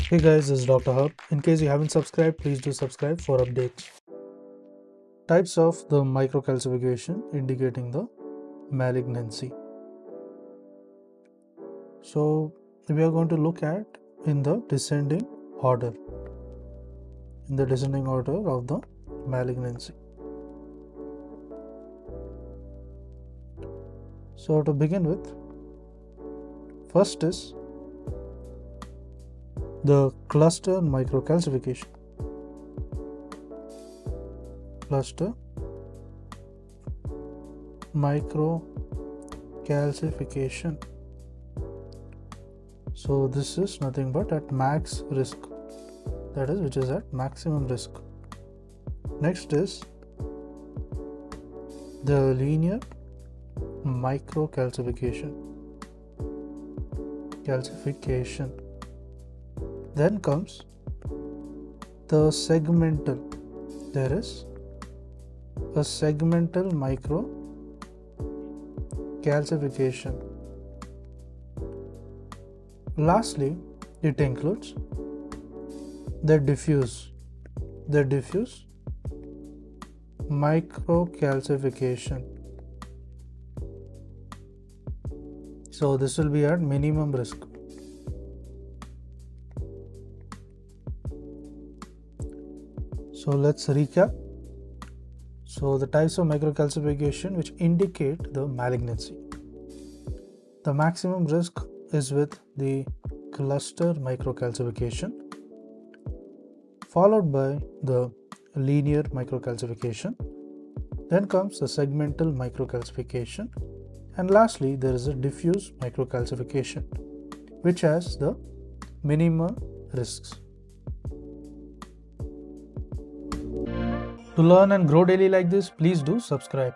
Hey guys, this is Dr. Hub. In case you haven't subscribed, please do subscribe for updates. Types of the microcalcification indicating the malignancy. So we are going to look at in the descending order. In the descending order of the malignancy. So to begin with, first is the cluster microcalcification. Cluster microcalcification. So this is nothing but at max risk, that is, which is at maximum risk. Next is the linear microcalcification. Then comes the segmental. There is a segmental microcalcification. Lastly, it includes the diffuse microcalcification. So this will be at minimum risk. So let's recap. So the types of microcalcification which indicate the malignancy. The maximum risk is with the cluster microcalcification, followed by the linear microcalcification. Then comes the segmental microcalcification, and lastly there is a diffuse microcalcification, which has the minimum risks. To learn and grow daily like this, please do subscribe.